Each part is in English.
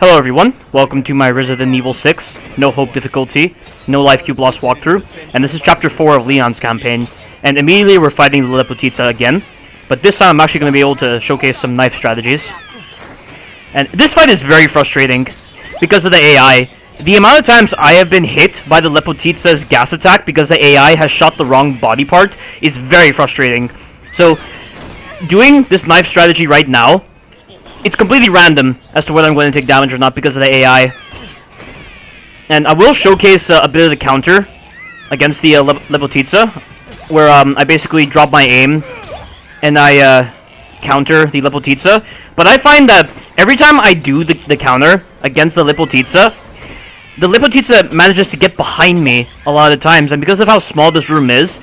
Hello everyone, welcome to my Resident Evil 6, no hope difficulty, no life cube loss walkthrough, and this is chapter 4 of Leon's campaign, and immediately we're fighting the Lepotitsa again, but this time I'm actually going to be able to showcase some knife strategies. And this fight is very frustrating, because of the AI. The amount of times I have been hit by the Lepotitsa's gas attack because the AI has shot the wrong body part is very frustrating. So, doing this knife strategy right now, it's completely random as to whether I'm going to take damage or not because of the AI. And I will showcase a bit of the counter against the Lepotitsa, where I basically drop my aim and I counter the Lepotitsa. But I find that every time I do the counter against the Lepotitsa manages to get behind me a lot of times. And because of how small this room is,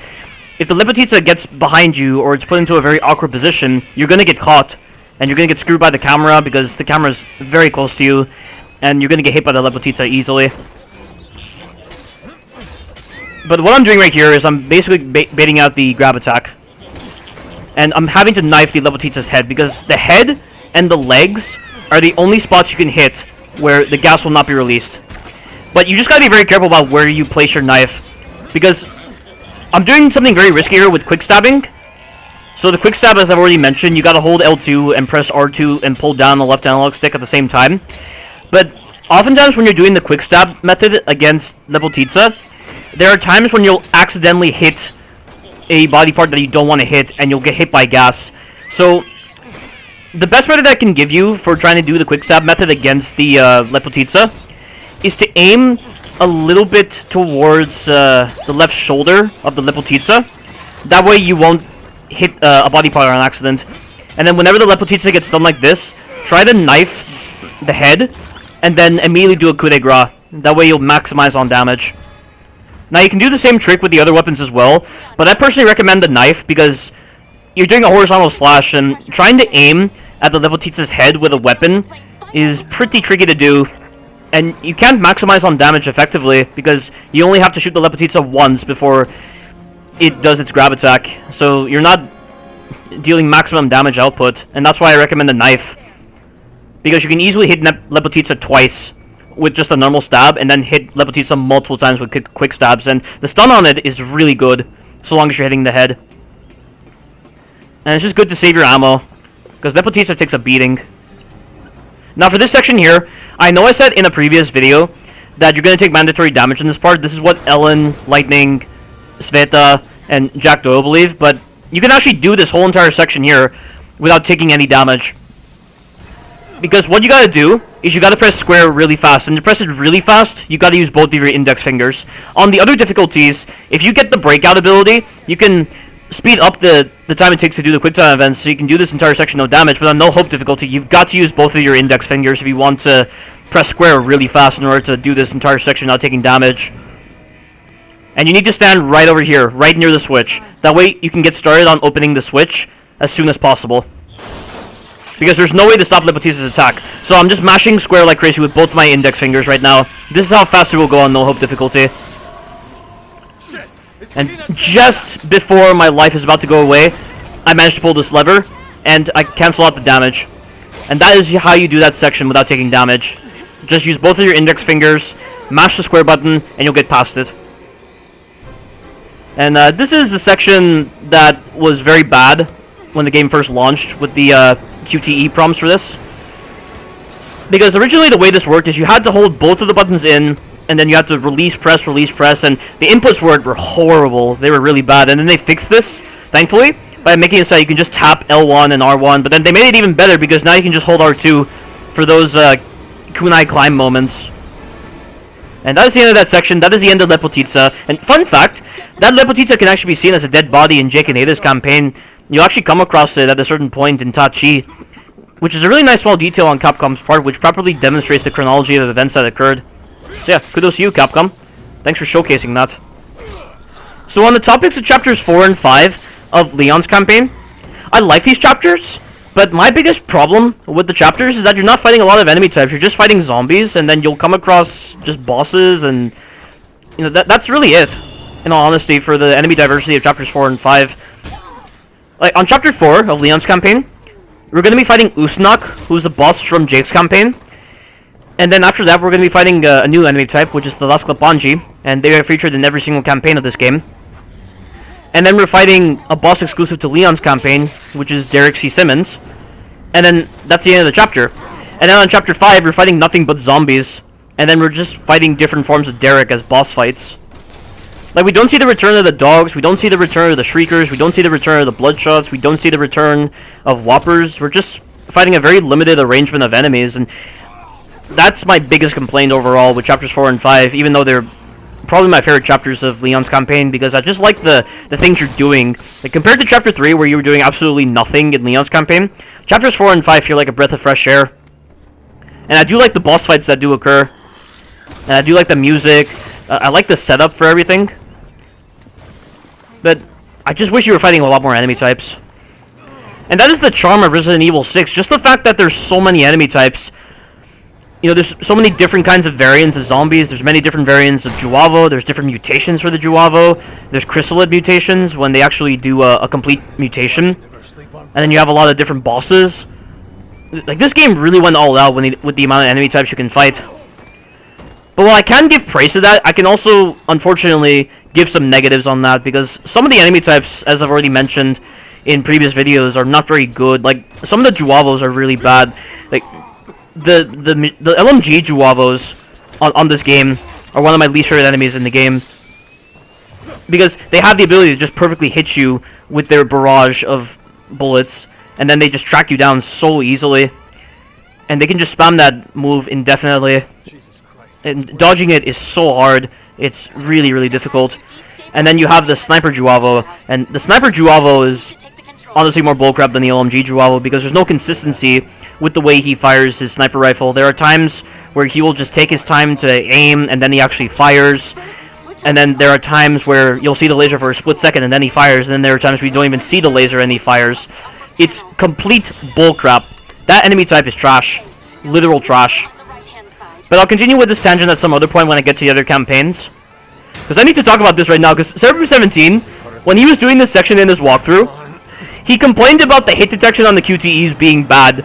if the Lepotitsa gets behind you or it's put into a very awkward position, you're going to get caught. And you're going to get screwed by the camera because the camera is very close to you. And you're going to get hit by the Lepotitsa easily. But what I'm doing right here is I'm basically baiting out the grab attack. And I'm having to knife the Lepotitsa's head because the head and the legs are the only spots you can hit where the gas will not be released. But you just got to be very careful about where you place your knife. Because I'm doing something very risky here with quick stabbing. So the quick stab, as I've already mentioned, you gotta hold L2 and press R2 and pull down the left analog stick at the same time. But oftentimes when you're doing the quick stab method against Lepotitsa, there are times when you'll accidentally hit a body part that you don't want to hit and you'll get hit by gas. So the best method I can give you for trying to do the quick stab method against the Lepotitsa is to aim a little bit towards the left shoulder of the Lepotitsa. That way you won't hit a body part on accident. And then whenever the Lepotitsa gets done like this, try to knife the head and then immediately do a coup de grace. That way you'll maximize on damage. Now you can do the same trick with the other weapons as well, but I personally recommend the knife because you're doing a horizontal slash and trying to aim at the Lepotitsa's head with a weapon is pretty tricky to do. And you can't maximize on damage effectively because you only have to shoot the Lepotitsa once before it does its grab attack, so you're not dealing maximum damage output, and that's why I recommend the knife. Because you can easily hit Lepotitsa twice with just a normal stab, and then hit Lepotitsa multiple times with quick stabs, and the stun on it is really good, so long as you're hitting the head. And it's just good to save your ammo, because Lepotitsa takes a beating. Now for this section here, I know I said in a previous video that you're going to take mandatory damage in this part. This is what Ellen, Lightning, Sveta, and Jack Doyle believe, but you can actually do this whole entire section here without taking any damage. Because what you gotta do is you gotta press square really fast, and to press it really fast, you gotta use both of your index fingers. On the other difficulties, if you get the breakout ability, you can speed up the time it takes to do the quick time events, so you can do this entire section no damage, but on no hope difficulty, you've got to use both of your index fingers if you want to press square really fast in order to do this entire section without taking damage. And you need to stand right over here, right near the switch. That way you can get started on opening the switch as soon as possible. Because there's no way to stop Lepotitsa's attack. So I'm just mashing square like crazy with both my index fingers right now. This is how fast it will go on no hope difficulty. And just before my life is about to go away, I managed to pull this lever, and I cancel out the damage. And that is how you do that section without taking damage. Just use both of your index fingers, mash the square button, and you'll get past it. And this is a section that was very bad when the game first launched with the QTE prompts for this. Because originally the way this worked is you had to hold both of the buttons in, and then you had to release, press, and the inputs were horrible. They were really bad. And then they fixed this, thankfully, by making it so you can just tap L1 and R1. But then they made it even better because now you can just hold R2 for those kunai climb moments. And that is the end of that section. That is the end of Lepotitsa. And fun fact, that Lepotitsa can actually be seen as a dead body in Jake and Ada's campaign. You'll actually come across it at a certain point in Tachi, which is a really nice small detail on Capcom's part, which properly demonstrates the chronology of events that occurred. So yeah, kudos to you, Capcom. Thanks for showcasing that. So on the topics of chapters 4 and 5 of Leon's campaign, I like these chapters. But my biggest problem with the chapters is that you're not fighting a lot of enemy types. You're just fighting zombies, and then you'll come across just bosses, and you know that's really it. In all honesty, for the enemy diversity of chapters 4 and 5. Like on chapter 4 of Leon's campaign, we're going to be fighting Ustanak, who's a boss from Jake's campaign. And then after that, we're going to be fighting a new enemy type, which is the Lasklepanji, and they are featured in every single campaign of this game. And then we're fighting a boss exclusive to Leon's campaign, which is Derek C. Simmons. And then that's the end of the chapter. And then on chapter 5, we're fighting nothing but zombies. And then we're just fighting different forms of Derek as boss fights. Like, we don't see the return of the dogs, we don't see the return of the shriekers, we don't see the return of the bloodshots, we don't see the return of whoppers. We're just fighting a very limited arrangement of enemies, and that's my biggest complaint overall with chapters 4 and 5, even though they're probably my favorite chapters of Leon's campaign, because I just like the things you're doing. Like, compared to chapter 3, where you were doing absolutely nothing in Leon's campaign, chapters 4 and 5 feel like a breath of fresh air. And I do like the boss fights that do occur, and I do like the music. I like the setup for everything. But I just wish you were fighting a lot more enemy types. And that is the charm of Resident Evil 6, just the fact that there's so many enemy types. You know, there's so many different kinds of variants of zombies, there's many different variants of Juavo, there's different mutations for the Juavo, there's chrysalid mutations when they actually do a complete mutation. And then you have a lot of different bosses. Like, this game really went all out with the amount of enemy types you can fight. But while I can give praise to that, I can also, unfortunately, give some negatives on that, because some of the enemy types, as I've already mentioned in previous videos, are not very good. Like, some of the Juavos are really bad. Like, the LMG Juavos on this game are one of my least favorite enemies in the game, because they have the ability to just perfectly hit you with their barrage of bullets, and then they just track you down so easily, and they can just spam that move indefinitely. And dodging it is so hard. It's really, really difficult. And then you have the Sniper Juavo, and the Sniper Juavo is honestly more bullcrap than the LMG Juavo, because there's no consistency with the way he fires his sniper rifle. There are times where he will just take his time to aim, and then he actually fires. And then there are times where you'll see the laser for a split second, and then he fires. And then there are times where you don't even see the laser, and he fires. It's complete bullcrap. That enemy type is trash. Literal trash. But I'll continue with this tangent at some other point when I get to the other campaigns. Because I need to talk about this right now, because Server17, when he was doing this section in his walkthrough, he complained about the hit detection on the QTEs being bad.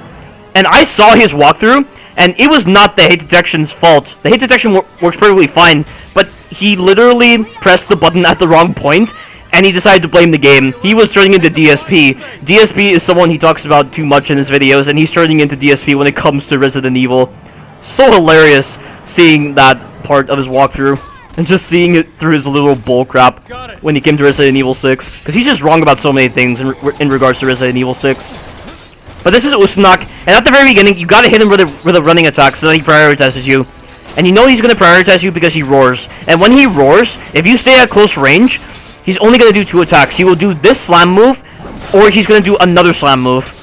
And I saw his walkthrough, and it was not the hit detection's fault. The hit detection works perfectly fine, but he literally pressed the button at the wrong point, and he decided to blame the game. He was turning into DSP. DSP is someone he talks about too much in his videos, and he's turning into DSP when it comes to Resident Evil. So hilarious seeing that part of his walkthrough, and just seeing it through his little bullcrap when he came to Resident Evil 6. Because he's just wrong about so many things in regards to Resident Evil 6. But this is Ustanak, and at the very beginning, you gotta hit him with a running attack so that he prioritizes you. And you know he's gonna prioritize you because he roars. And when he roars, if you stay at close range, he's only gonna do 2 attacks. He will do this slam move, or he's gonna do another slam move.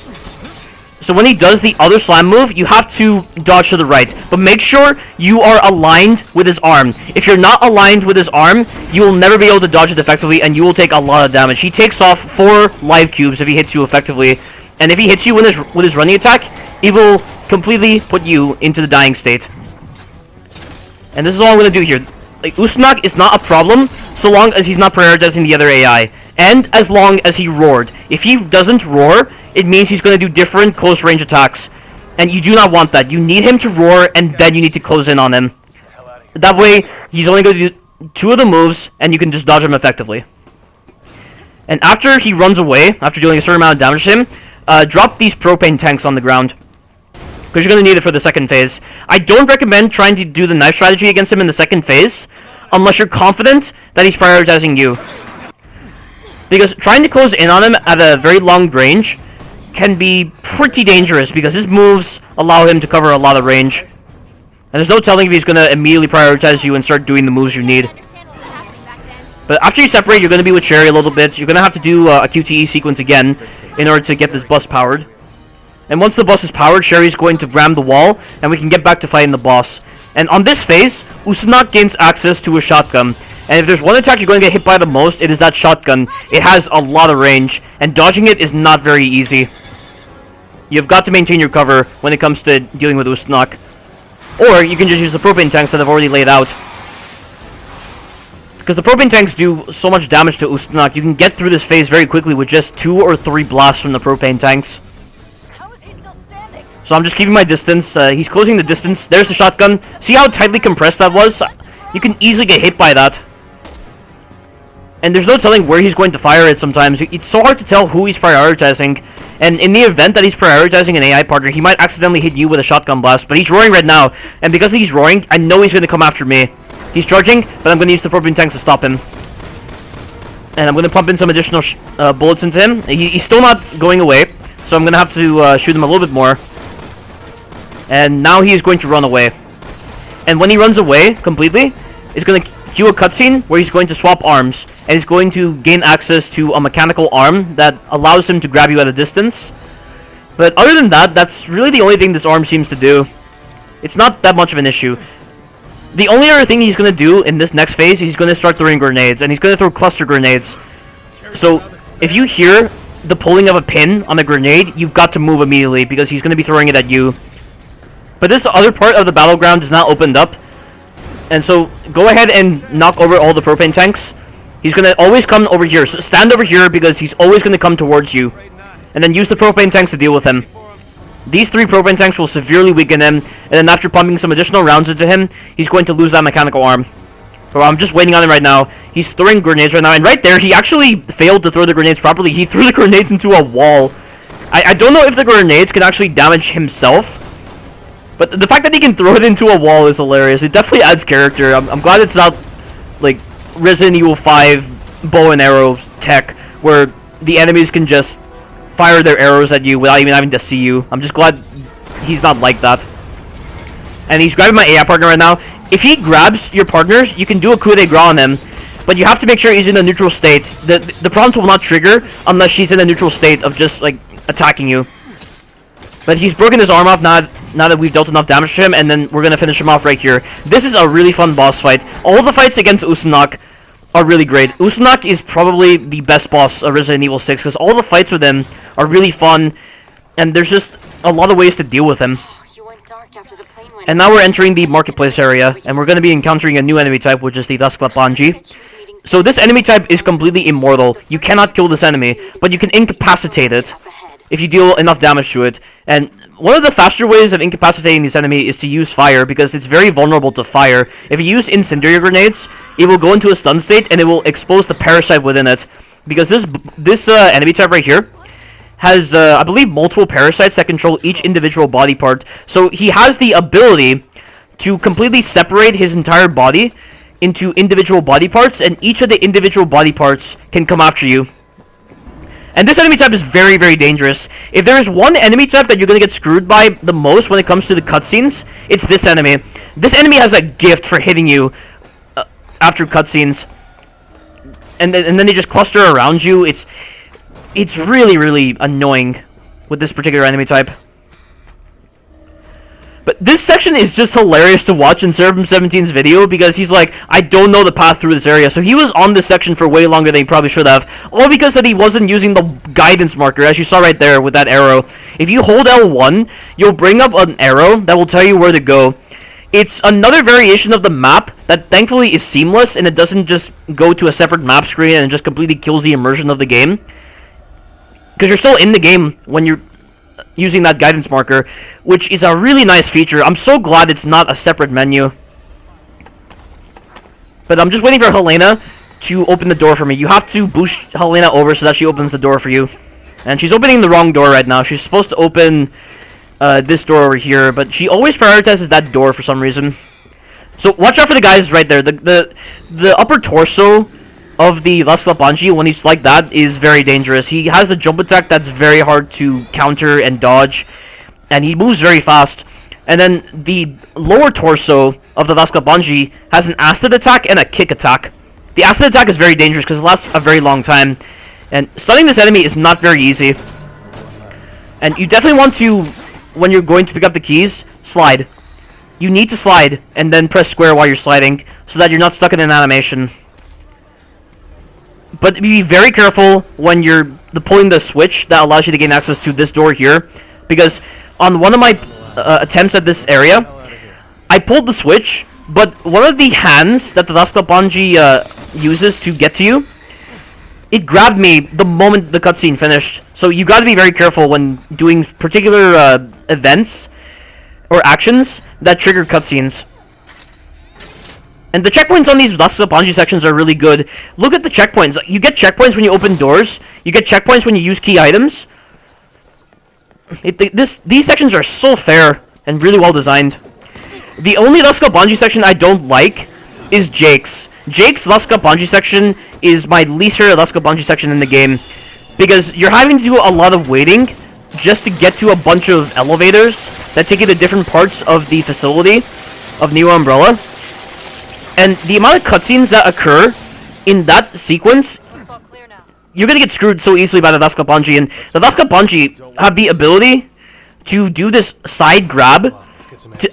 So when he does the other slam move, you have to dodge to the right. But make sure you are aligned with his arm. If you're not aligned with his arm, you will never be able to dodge it effectively, and you will take a lot of damage. He takes off 4 life cubes if he hits you effectively. And if he hits you with his running attack, it will completely put you into the dying state. And this is all I'm going to do here. Like, Ustanak is not a problem so long as he's not prioritizing the other AI. And as long as he roared. If he doesn't roar, it means he's going to do different close range attacks. And you do not want that. You need him to roar, and then you need to close in on him. That way, he's only going to do 2 of the moves, and you can just dodge him effectively. And after he runs away, after doing a certain amount of damage to him, drop these propane tanks on the ground, because you're going to need it for the second phase. I don't recommend trying to do the knife strategy against him in the second phase, unless you're confident that he's prioritizing you. Because trying to close in on him at a very long range can be pretty dangerous, because his moves allow him to cover a lot of range. And there's no telling if he's going to immediately prioritize you and start doing the moves you need. But after you separate, you're going to be with Sherry a little bit. You're going to have to do a QTE sequence again in order to get this bus powered. And once the bus is powered, Sherry's going to ram the wall, and we can get back to fighting the boss. And on this phase, Ustanak gains access to a shotgun. And if there's one attack you're going to get hit by the most, it is that shotgun. It has a lot of range, and dodging it is not very easy. You've got to maintain your cover when it comes to dealing with Ustanak. Or you can just use the propane tanks that I've already laid out. Because the propane tanks do so much damage to Ustanak, you can get through this phase very quickly with just 2 or 3 blasts from the propane tanks. How is he still standing? So I'm just keeping my distance. He's closing the distance. There's the shotgun. See how tightly compressed that was? You can easily get hit by that. And there's no telling where he's going to fire it sometimes. It's so hard to tell who he's prioritizing. And in the event that he's prioritizing an AI partner, he might accidentally hit you with a shotgun blast. But he's roaring right now. And because he's roaring, I know he's going to come after me. He's charging, but I'm going to use the propane tanks to stop him. And I'm going to pump in some additional bullets into him. He's still not going away. So I'm going to have to shoot him a little bit more. And now he is going to run away. And when he runs away completely, it's going to cue a cutscene where he's going to swap arms. And he's going to gain access to a mechanical arm that allows him to grab you at a distance. But other than that, that's really the only thing this arm seems to do. It's not that much of an issue. The only other thing he's going to do in this next phase, he's going to start throwing grenades. And he's going to throw cluster grenades. So if you hear the pulling of a pin on a grenade, you've got to move immediately because he's going to be throwing it at you. But this other part of the battleground is now opened up. And so go ahead and knock over all the propane tanks. He's going to always come over here. So stand over here because he's always going to come towards you. And then use the propane tanks to deal with him. These 3 propane tanks will severely weaken him. And then after pumping some additional rounds into him, he's going to lose that mechanical arm. So I'm just waiting on him right now. He's throwing grenades right now. And right there, he actually failed to throw the grenades properly. He threw the grenades into a wall. I don't know if the grenades can actually damage himself. But the fact that he can throw it into a wall is hilarious. It definitely adds character. I'm glad it's not like Resident Evil 5 bow and arrow tech, where the enemies can just fire their arrows at you without even having to see you. I'm just glad he's not like that. And he's grabbing my AI partner right now. If he grabs your partners, you can do a coup de grace on him, but you have to make sure he's in a neutral state. The prompt will not trigger unless she's in a neutral state of just like attacking you. But he's broken his arm off now that we've dealt enough damage to him, and then we're going to finish him off right here. This is a really fun boss fight. All the fights against Ustanak are really great. Ustanak is probably the best boss of Resident Evil 6, because all the fights with him are really fun, and there's just a lot of ways to deal with him. And now we're entering the marketplace area, and we're going to be encountering a new enemy type, which is the Dasklapanji. So this enemy type is completely immortal. You cannot kill this enemy, but you can incapacitate it if you deal enough damage to it. And one of the faster ways of incapacitating this enemy is to use fire, because it's very vulnerable to fire. If you use incendiary grenades, it will go into a stun state, and it will expose the parasite within it. Because this enemy type right here has, I believe, multiple parasites that control each individual body part. So he has the ability to completely separate his entire body into individual body parts, and each of the individual body parts can come after you. And this enemy type is very, very dangerous. If there is one enemy type that you're going to get screwed by the most when it comes to the cutscenes, it's this enemy. This enemy has a gift for hitting you after cutscenes. And then they just cluster around you. It's really, really annoying with this particular enemy type. But this section is just hilarious to watch in Seraphim17's video, because he's like, I don't know the path through this area. So he was on this section for way longer than he probably should have. All because that he wasn't using the guidance marker, as you saw right there with that arrow. If you hold L1, you'll bring up an arrow that will tell you where to go. It's another variation of the map that thankfully is seamless, and it doesn't just go to a separate map screen and just completely kills the immersion of the game. Because you're still in the game when you're using that guidance marker, which is a really nice feature. I'm so glad it's not a separate menu. But I'm just waiting for Helena to open the door for me. You have to boost Helena over so that she opens the door for you. And she's opening the wrong door right now. She's supposed to open this door over here, but she always prioritizes that door for some reason. So watch out for the guys right there. The upper torso of the Dasklapanji, when he's like that, is very dangerous. He has a jump attack that's very hard to counter and dodge, and he moves very fast. And then the lower torso of the Dasklapanji has an acid attack and a kick attack. The acid attack is very dangerous because it lasts a very long time, and stunning this enemy is not very easy. And you definitely want to, when you're going to pick up the keys, slide. You need to slide, and then press square while you're sliding, so that you're not stuck in an animation. But be very careful when you're pulling the switch that allows you to gain access to this door here, because on one of my attempts at this area, I pulled the switch, but one of the hands that the Dasklapanji uses to get to you, it grabbed me the moment the cutscene finished. So you got to be very careful when doing particular events or actions that trigger cutscenes. And the checkpoints on these Dusk of Bungee sections are really good. Look at the checkpoints. You get checkpoints when you open doors. You get checkpoints when you use key items. These sections are so fair and really well designed. The only Dusk of Bungee section I don't like is Jake's. Jake's Dusk of Bungee section is my least favorite Dusk of Bungee section in the game, because you're having to do a lot of waiting just to get to a bunch of elevators that take you to different parts of the facility of Neo Umbrella. And the amount of cutscenes that occur in that sequence, you're gonna get screwed so easily by the Dusk of Bungee. And the Dusk of Bungee have the ability to do this side grab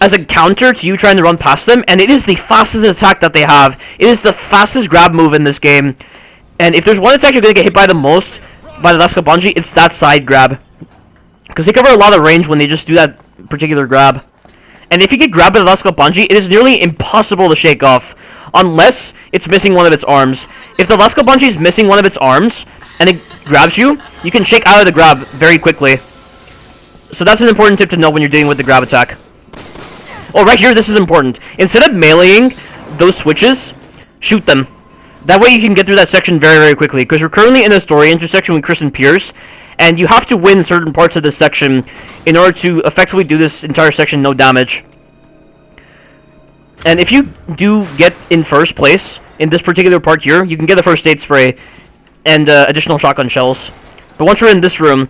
as a counter to you trying to run past them, and it is the fastest attack that they have. It is the fastest grab move in this game. And if there's one attack you're gonna get hit by the most by the Dusk of Bungee, it's that side grab, because they cover a lot of range when they just do that particular grab. And if you get grabbed by the Dusk of Bungee, it is nearly impossible to shake off, unless it's missing one of its arms. If the Dusk of Bungee is missing one of its arms, and it grabs you, you can shake out of the grab very quickly. So that's an important tip to know when you're dealing with the grab attack. Oh, right here, this is important. Instead of meleeing those switches, shoot them. That way you can get through that section very, very quickly, because we're currently in a story intersection with Chris and Pierce, and you have to win certain parts of this section in order to effectively do this entire section no damage. And if you do get in first place in this particular part here, you can get the first aid spray and additional shotgun shells. But once we're in this room,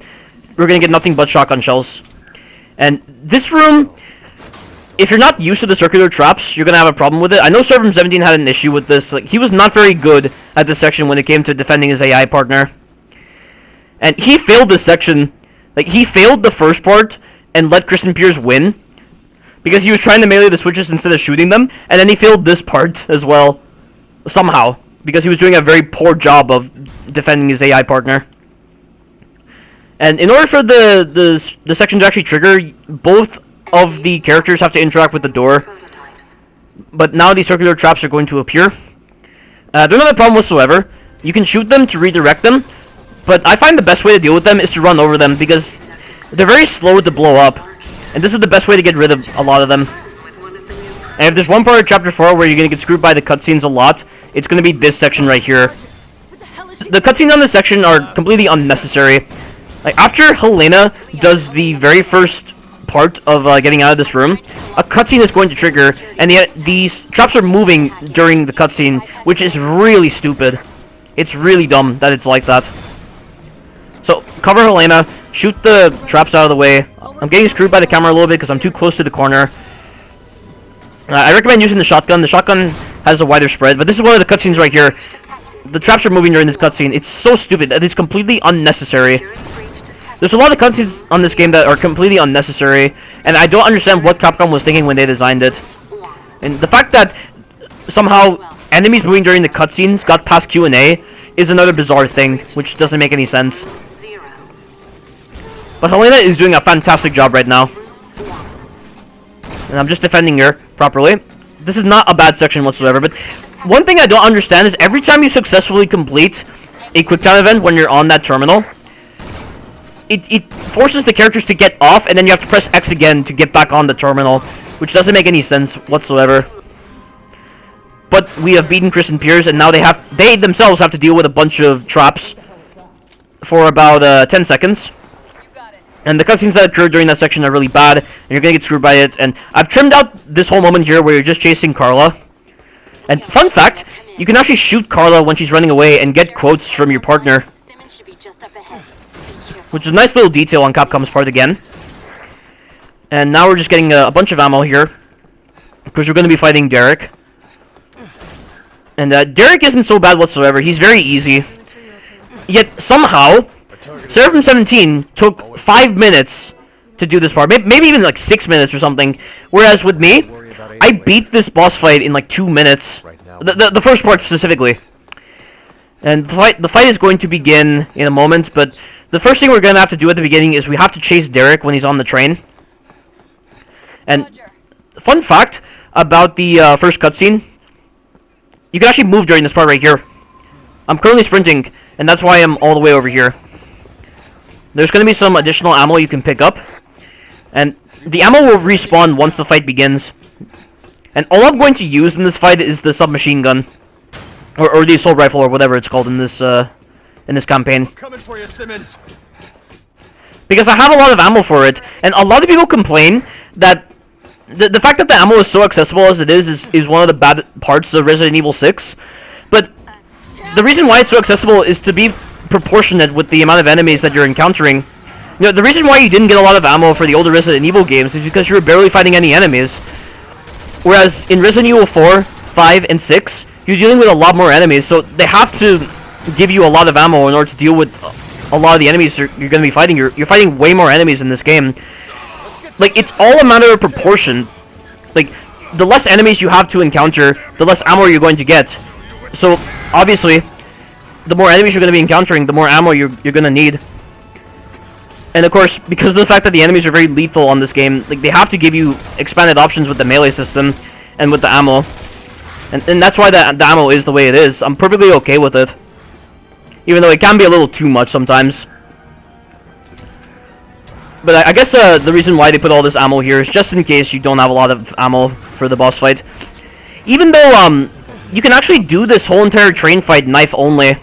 we're going to get nothing but shotgun shells. And this room, if you're not used to the circular traps, you're going to have a problem with it. I know Servum17 had an issue with this. Like, he was not very good at this section when it came to defending his AI partner. And he failed this section. Like, he failed the first part and let Chris and Pierce win, because he was trying to melee the switches instead of shooting them, and then he failed this part as well, somehow, because he was doing a very poor job of defending his AI partner. And in order for the section to actually trigger, both of the characters have to interact with the door. But now these circular traps are going to appear. They're not a problem whatsoever. You can shoot them to redirect them, but I find the best way to deal with them is to run over them, because they're very slow to blow up. And this is the best way to get rid of a lot of them. And if there's one part of Chapter 4 where you're going to get screwed by the cutscenes a lot, it's going to be this section right here. The cutscenes on this section are completely unnecessary. Like, after Helena does the very first part of getting out of this room, a cutscene is going to trigger, and yet these traps are moving during the cutscene, which is really stupid. It's really dumb that it's like that. So, cover Helena, shoot the traps out of the way. I'm getting screwed by the camera a little bit because I'm too close to the corner. I recommend using the shotgun. The shotgun has a wider spread, but this is one of the cutscenes right here. The traps are moving during this cutscene. It's so stupid that it's completely unnecessary. There's a lot of cutscenes on this game that are completely unnecessary, and I don't understand what Capcom was thinking when they designed it. And the fact that somehow enemies moving during the cutscenes got past Q&A is another bizarre thing, which doesn't make any sense. But Helena is doing a fantastic job right now. And I'm just defending her properly. This is not a bad section whatsoever, but one thing I don't understand is every time you successfully complete a QuickTime event when you're on that terminal, it forces the characters to get off, and then you have to press X again to get back on the terminal, which doesn't make any sense whatsoever. But we have beaten Chris and Pierce, and now they themselves have to deal with a bunch of traps for about 10 seconds. And the cutscenes that occur during that section are really bad, and you're gonna get screwed by it. And I've trimmed out this whole moment here where you're just chasing Carla. And fun fact, you can actually shoot Carla when she's running away and get quotes from your partner, Simmons should be just up ahead. which is a nice little detail on Capcom's part again. And now we're just getting a bunch of ammo here, because we're gonna be fighting Derek. And Derek isn't so bad whatsoever. He's very easy. Yet somehow, Servum17 took 5 minutes to do this part. Maybe even like 6 minutes or something. Whereas with me, I beat this boss fight in like 2 minutes. The first part specifically. And the fight is going to begin in a moment, but the first thing we're going to have to do at the beginning is we have to chase Derek when he's on the train. And fun fact about the first cutscene, you can actually move during this part right here. I'm currently sprinting, and that's why I'm all the way over here. There's going to be some additional ammo you can pick up. And the ammo will respawn once the fight begins. And all I'm going to use in this fight is the submachine gun. Or the assault rifle, or whatever it's called in this campaign. Coming for you, Simmons. Because I have a lot of ammo for it, and a lot of people complain that the fact that the ammo is so accessible as it is one of the bad parts of Resident Evil 6. But the reason why it's so accessible is to be proportionate with the amount of enemies that you're encountering. You know, the reason why you didn't get a lot of ammo for the older Resident Evil games is because you were barely fighting any enemies. Whereas in Resident Evil 4, 5, and 6, you're dealing with a lot more enemies, so they have to give you a lot of ammo in order to deal with a lot of the enemies you're going to be fighting. You're fighting way more enemies in this game. Like, it's all a matter of proportion. Like, the less enemies you have to encounter, the less ammo you're going to get. So, obviously, the more enemies you're going to be encountering, the more ammo you're going to need. And of course, because of the fact that the enemies are very lethal on this game, like, they have to give you expanded options with the melee system and with the ammo. And that's why the ammo is the way it is. I'm perfectly okay with it. Even though it can be a little too much sometimes. But I guess the reason why they put all this ammo here is just in case you don't have a lot of ammo for the boss fight. Even though you can actually do this whole entire train fight knife only.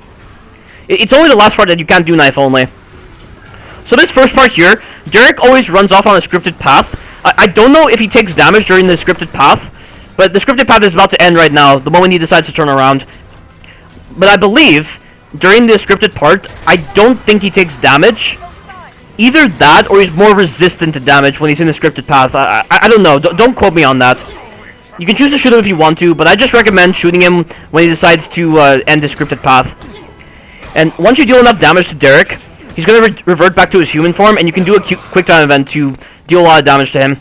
It's only the last part that you can't do knife only. So this first part here, Derek always runs off on a scripted path. I don't know if he takes damage during the scripted path, but the scripted path is about to end right now, the moment he decides to turn around. But I believe, during the scripted part, I don't think he takes damage. Either that, or he's more resistant to damage when he's in the scripted path. I don't know, don't quote me on that. You can choose to shoot him if you want to, but I just recommend shooting him when he decides to end the scripted path. And once you deal enough damage to Derek, he's going to revert back to his human form, and you can do a quick time event to deal a lot of damage to him.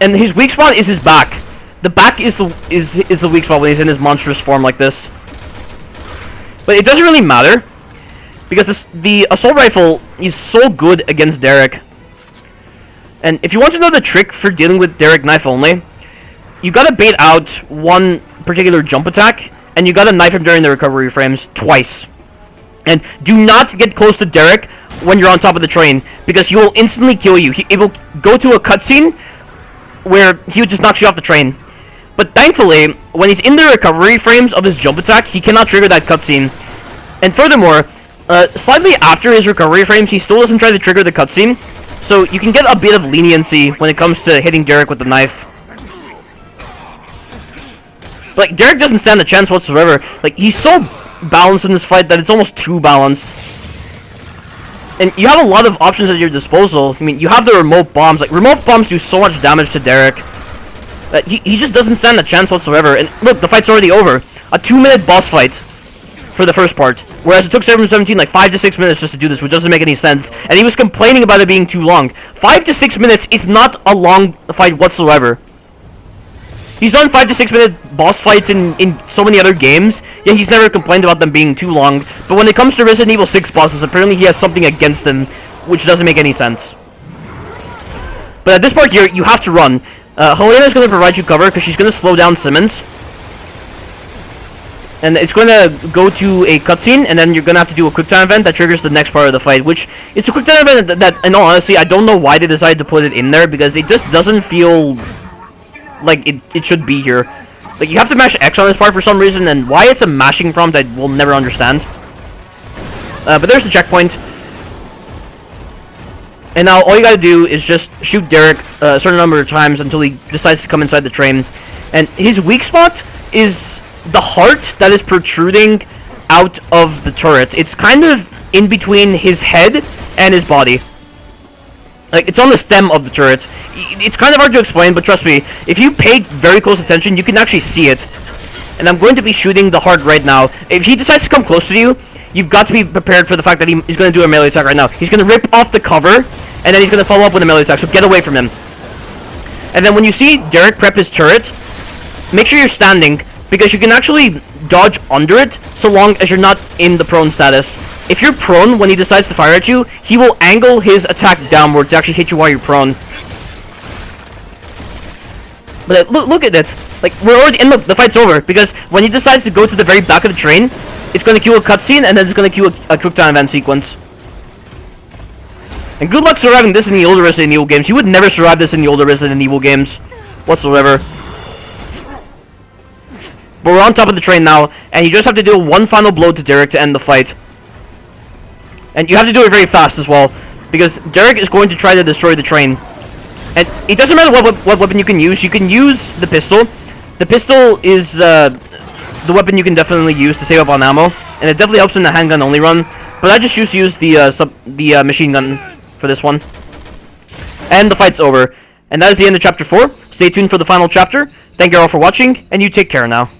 And his weak spot is his back. The back is the weak spot when he's in his monstrous form like this. But it doesn't really matter, because the assault rifle is so good against Derek. And if you want to know the trick for dealing with Derek knife only, you gotta bait out one particular jump attack, and you gotta knife him during the recovery frames twice. And do not get close to Derek when you're on top of the train, because he will instantly kill you. It will go to a cutscene where he would just knock you off the train. But thankfully, when he's in the recovery frames of his jump attack, he cannot trigger that cutscene. And furthermore, slightly after his recovery frames, he still doesn't try to trigger the cutscene, so you can get a bit of leniency when it comes to hitting Derek with the knife. Like, Derek doesn't stand a chance whatsoever. Like, he's so balanced in this fight that it's almost too balanced. And you have a lot of options at your disposal. I mean, you have the remote bombs. Like, remote bombs do so much damage to Derek that he just doesn't stand a chance whatsoever. And look, the fight's already over. A 2-minute boss fight for the first part. Whereas it took 717 like 5 to 6 minutes just to do this, which doesn't make any sense. And he was complaining about it being too long. 5 to 6 minutes is not a long fight whatsoever. He's done 5 to 6 minute boss fights in so many other games, yet he's never complained about them being too long. But when it comes to Resident Evil 6 bosses, apparently he has something against them, which doesn't make any sense. But at this part here, you have to run. Helena's going to provide you cover, because she's going to slow down Simmons. And it's going to go to a cutscene, and then you're going to have to do a quick time event that triggers the next part of the fight, which it's a quick time event that, in all honesty, I don't know why they decided to put it in there, because it just doesn't feel like it should be here. Like, you have to mash X on this part for some reason, and why it's a mashing prompt I will never understand. But there's the checkpoint. And now all you gotta do is just shoot Derek a certain number of times until he decides to come inside the train. And his weak spot is the heart that is protruding out of the turret. It's kind of in between his head and his body. Like, it's on the stem of the turret. It's kind of hard to explain, but trust me, if you pay very close attention, you can actually see it. And I'm going to be shooting the heart right now. If he decides to come close to you, you've got to be prepared for the fact that he's going to do a melee attack right now. He's going to rip off the cover, and then he's going to follow up with a melee attack, so get away from him. And then when you see Derek prep his turret, make sure you're standing, because you can actually dodge under it, so long as you're not in the prone status. If you're prone when he decides to fire at you, he will angle his attack downward to actually hit you while you're prone. But look at it. Like, we're already in the fight's over, because when he decides to go to the very back of the train, it's going to cue a cutscene, and then it's going to cue a quick time event sequence. And good luck surviving this in the older Resident Evil games. You would never survive this in the older Resident Evil games whatsoever. But we're on top of the train now, and you just have to do one final blow to Derek to end the fight. And you have to do it very fast as well, because Derek is going to try to destroy the train. And it doesn't matter what weapon you can use. You can use the pistol. The pistol is the weapon you can definitely use to save up on ammo, and it definitely helps in the handgun only run. But I just choose to use the machine gun for this one. And the fight's over. And that is the end of chapter 4. Stay tuned for the final chapter. Thank you all for watching, and you take care now.